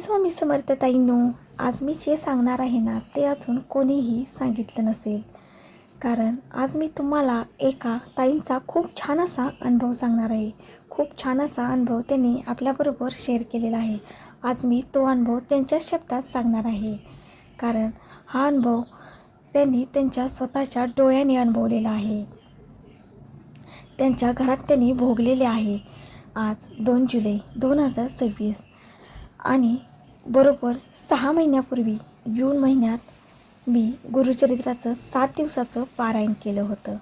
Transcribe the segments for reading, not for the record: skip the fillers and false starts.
स्वामी समर्थ ताईंनो, आज मी जे सांगणार आहे ना ते अजून कोणीही सांगितलं नसेल. कारण आज मी तुम्हाला एका ताईंचा खूप छान असा अनुभव सांगणार आहे. खूप छान असा अनुभव त्यांनी आपल्याबरोबर शेअर केलेला आहे. आज मी तो अनुभव त्यांच्या शब्दात सांगणार आहे. कारण हा अनुभव त्यांनी त्यांच्या स्वतःच्या डोळ्याने अनुभवलेला आहे. त्यांच्या घरात त्यांनी भोगलेले आहे. आज 2 जुलै 2026 आणि बरोबर 6 महिन्यापूर्वी जून महिन्यात मी गुरुचरित्राचं 7 दिवसाचं पारायण केलं होतं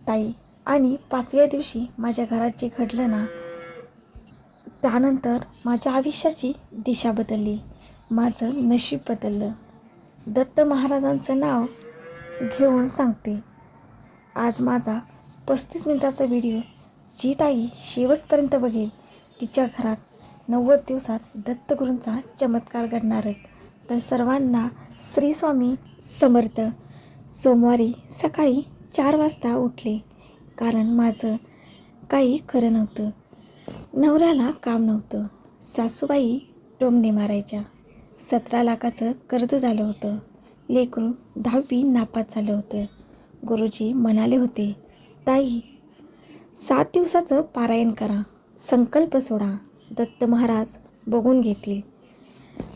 ताई. आणि 5व्या दिवशी माझ्या घरात जे घडलं ना, त्यानंतर माझ्या आयुष्याची दिशा बदलली, माझं नशीब बदललं. दत्त महाराजांचं नाव घेऊन सांगते. आज माझा 35 मिनिटाचा व्हिडिओ जी ताई शेवटपर्यंत बघेल तिच्या घरात 90 दिवसात दत्तगुरूंचा चमत्कार घडणारच. तर सर्वांना श्री स्वामी समर्थ. सोमवारी सकाळी 4 वाजता उठले, कारण माझं काही खरं नव्हतं. नवऱ्याला काम नव्हतं, सासूबाई टोमणे मारायच्या, 17 लाखाचं कर्ज झालं होतं, लेकरू 10वी नापास झालं होतं. गुरुजी म्हणाले होते, ताई 7 दिवसाचं पारायण करा, संकल्प सोडा, दत्त महाराज बघून घेतील.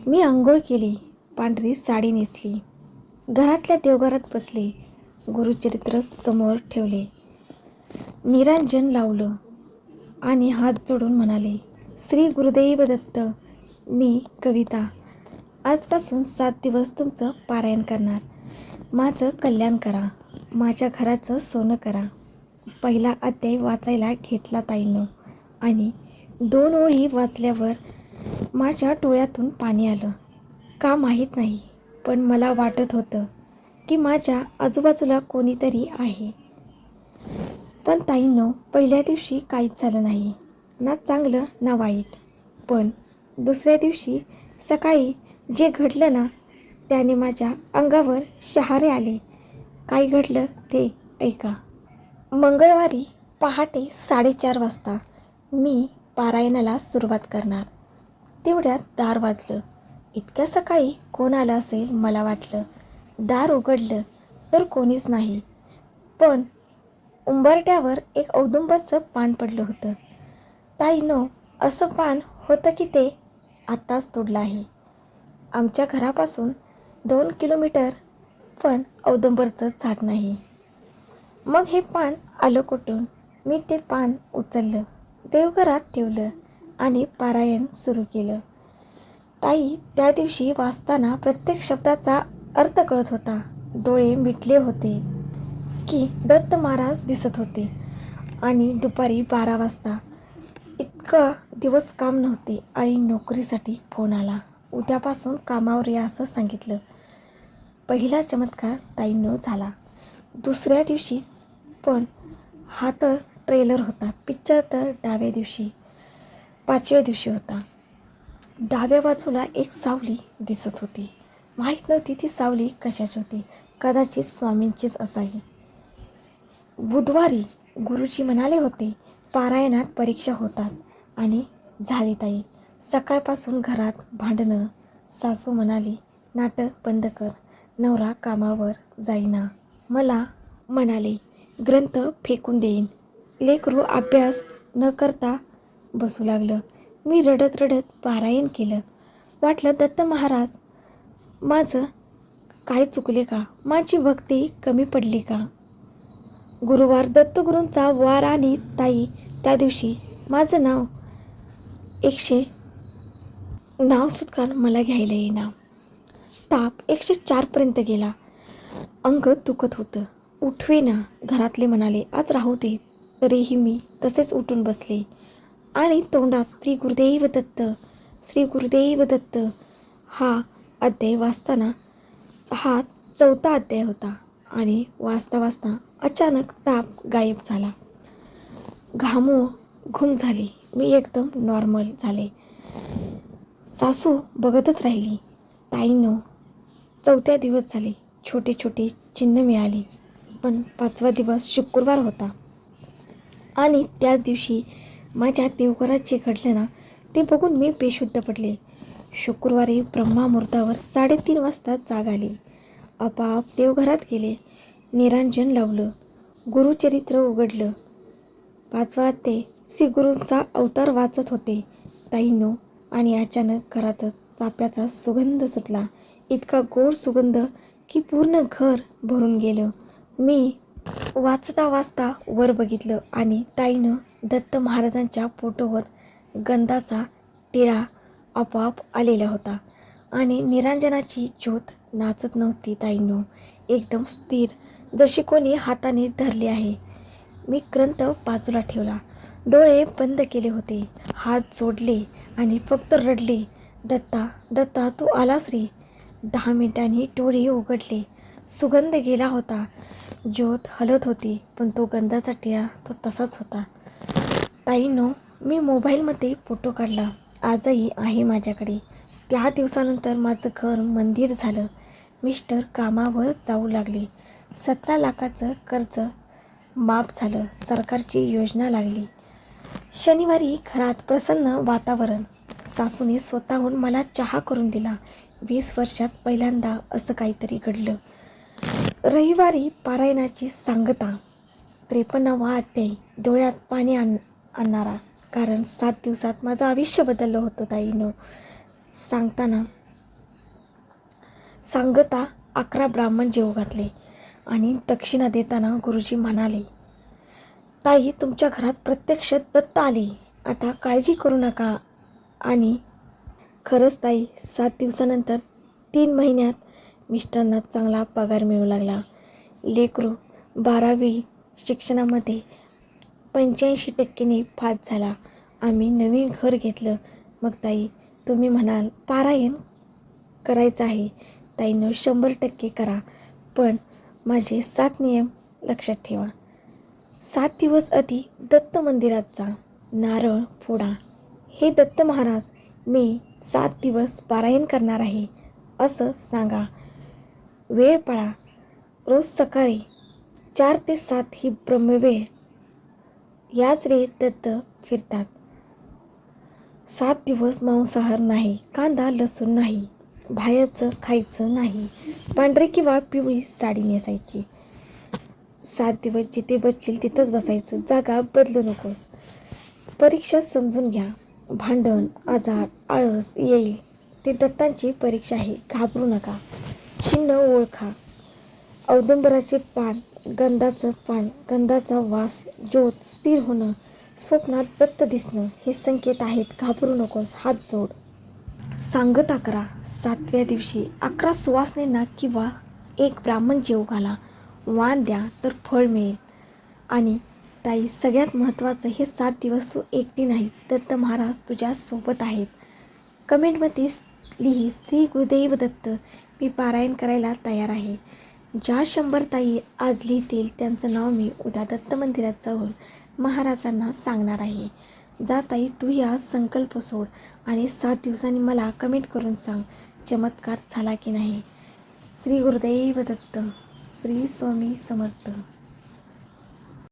मी आंघोळ केली, पांढरी साडी नेसली, घरातल्या देवघरात बसले, गुरुचरित्र समोर ठेवले, निरांजन लावलं आणि हात जोडून म्हणाले, श्री गुरुदेव दत्त. मी कविता आजपासून 7 दिवस तुमचं पारायण करणार. माझं कल्याण करा, माझ्या घराचं सोनं करा. पहिला अध्याय वाचायला घेतला ताईंनो, आणि 2 ओळी वाचल्यावर माझ्या डोळ्यातून पाणी आलं. का माहीत नाही, पण मला वाटत होतं की माझ्या आजूबाजूला कोणीतरी आहे. पण ताईंनो, पहिल्या दिवशी काहीच झालं नाही, ना चांगलं ना वाईट. पण दुसऱ्या दिवशी सकाळी जे घडलं ना, त्याने माझ्या अंगावर शहारे आले. काय घडलं ते ऐका. मंगळवारी पहाटे 4:30 वाजता मी पारायणाला सुरुवात करणार. तेवढ्यात दार वाजलं. इतक्या सकाळी कोण आलं असेल मला वाटलं. दार उघडलं तर कोणीच नाही, पण उंबरठ्यावर एक औदुंबाचं पान पडलं होतं. ताईंनो, असं पान होतं की ते आत्ताच तोडलं आहे. आमच्या घरापासून 2 किलोमीटर, पण औदुंबरचं झाड नाही. मग हे पान आलं कुठून? मी ते पान उचललं, देवघरात ठेवलं आणि पारायण सुरू केलं. ताई, त्या दिवशी वाचताना प्रत्येक शब्दाचा अर्थ कळत होता. डोळे मिटले होते की दत्त महाराज दिसत होते. आणि दुपारी 12 वाजता इतका दिवस काम नव्हते आणि नोकरीसाठी फोन आला. उद्यापासून कामावर या असं सांगितलं. पहिला चमत्कार ताईंनो झाला. दुसऱ्या दिवशीच, पण हा तर ट्रेलर होता. पिक्चर तर डाव्या दिवशी, 5व्या दिवशी होता. डाव्या बाजूला एक सावली दिसत होती. माहीत नव्हती ती सावली कशाची होती. कदाचित स्वामींचीच असावी. बुधवारी गुरुजी म्हणाले होते, पारायणात परीक्षा होतात, आणि झाली ताई. सकाळपासून घरात भांडणं. सासू म्हणाली, नाटक बंद कर, नवरा कामावर जाईना. मला म्हणाले, ग्रंथ फेकून देईन. लेकरू अभ्यास न करता बसू लागलं. मी रडत रडत पारायण केलं. वाटलं, दत्त महाराज, माझं काय चुकले का? माझी भक्ती कमी पडली का? गुरुवार दत्तगुरूंचा वार, आणि ताई त्या दिवशी माझं नावसुद्धा मला घ्यायला येईना. ताप 104 पर्यंत गेला. अंग दुखत होतं. उठवेना. घरातले म्हणाले, आज राहू दे. तरीही मी तसेच उठून बसले आणि तोंडात श्री गुरुदेव दत्त, श्री गुरुदेव दत्त. हा अध्याय वाचताना हा 4था अध्याय होता. आणि वाचता वाचता अचानक ताप गायब झाला. घुम झाली. मी एकदम नॉर्मल झाले. सासू बघतच राहिली. ताईंनो, 4थ्या दिवस झाले. छोटे छोटे चिन्ह मिळाली. पण 5वा दिवस शुक्रवार होता, आणि त्याच दिवशी माझ्या देवघरात जे घडलं ना, ते बघून मी बेशुद्ध पडले. शुक्रवारी ब्रह्मामुहूर्तावर 3:30 वाजता जाग आली. आपाप देवघरात गेले. निरांजन लावलं. गुरुचरित्र उघडलं. 5 ते श्री गुरूंचा अवतार वाचत होते ताईंनो. आणि अचानक घरातच चाफ्याचा सुगंध सुटला. इतका गोड सुगंध की पूर्ण घर भरून गेलं. मी वाचता वाचता वर बघितलं आणि ताईनं दत्त महाराजांच्या फोटोवर गंधाचा टिळा आपोआप आलेला होता. आणि निरांजनाची ज्योत नाचत नव्हती ताईंनो, एकदम स्थिर, जशी कोणी हाताने धरली आहे. मी ग्रंथ बाजूला ठेवला, डोळे बंद केले होते, हात जोडले आणि फक्त रडले. दत्ता, दत्ता, तू आलास रे. 10 मिनिटांनी डोळे उघडले. सुगंध गेला होता, ज्योत हलत होती, पण तो गंधाचा टिळा तो तसाच होता. ताईंनो, मी मोबाईलमध्ये फोटो काढला, आजही आहे माझ्याकडे. त्या दिवसानंतर माझं घर मंदिर झालं. मिस्टर कामावर जाऊ लागले. 17 लाखाचं कर्ज माफ झालं. सरकारची योजना लागली. शनिवारी घरात प्रसन्न वातावरण. सासूने स्वतःहून मला चहा करून दिला. 20 वर्षात पहिल्यांदा असं काहीतरी घडलं. रविवारी पारायणाची सांगता. 53वा अध्याय डोळ्यात पाणी आणणारा. कारण 7 दिवसात माझं आयुष्य बदललं होतं ताईंनो. सांगता 11 ब्राह्मण जेवू घातले आणि दक्षिणा देताना गुरुजी म्हणाले, ताई, तुमच्या घरात प्रत्यक्ष दत्त आले. आता काळजी करू नका. आणि खरंच ताई, 7 दिवसानंतर 3 महिन्यात मिस्टरांना चांगला पगार मिळू लागला. लेकरू 12वी शिक्षणामध्ये 85% पास झाला. आम्ही नवीन घर घेतलं. मग ताई, तुम्ही म्हणाल पारायण करायचं आहे. ताईंनो, 100% करा. पण माझे 7 नियम लक्षात ठेवा. 7 दिवस आधी दत्त मंदिरात जा, नारळ फोडा. हे दत्त महाराज, मी 7 दिवस पारायण करणार आहे असं सांगा. वेळ पाळा. रोज सकाळी 4 ते 7 ही ब्रह्मवेळ. याच वेळी दत्त फिरतात. 7 दिवस मांसाहार नाही, कांदा लसूण नाही, बाहेरचं खायचं नाही, पांढरी किंवा पिवळी साडी नेसायची. 7 दिवस जिथे बसशील तिथंच बसायचं, जागा बदलू नकोस. परीक्षा समजून घ्या. भांडण, आजार, आळस येईल, ते दत्तांची परीक्षा आहे. घाबरू नका. चिन्ह ओळखा. औदुंबराचे पान, गंधाचं पान, गंधाचा वास, ज्योत स्थिर होणं, स्वप्नात दत्त दिसणं, हे संकेत आहेत. घाबरू नकोस. हात जोड. सांगता करा. 7व्या दिवशी 11 सुवासिनींना किंवा 1 ब्राह्मण जेवू घाला. वाण द्या तर फळ मिळेल. आणि ताई, सगळ्यात महत्त्वाचं, हे 7 दिवस तू एकटी नाहीस. दत्त महाराज तुझ्या सोबत आहेत. कमेंटमध्ये लिही, श्री गुरुदेव दत्त, मी पारायण करायला तयार आहे. ज्या 100 ताई आज लिहितील त्यांचं नाव मी उद्या दत्त मंदिरात जाऊन महाराजांना सांगणार आहे. जा ताई, तूही आज संकल्प सोड आणि 7 दिवसांनी मला कमेंट करून सांग, चमत्कार झाला की नाही. श्री गुरुदेव दत्त. श्री स्वामी समर्थ.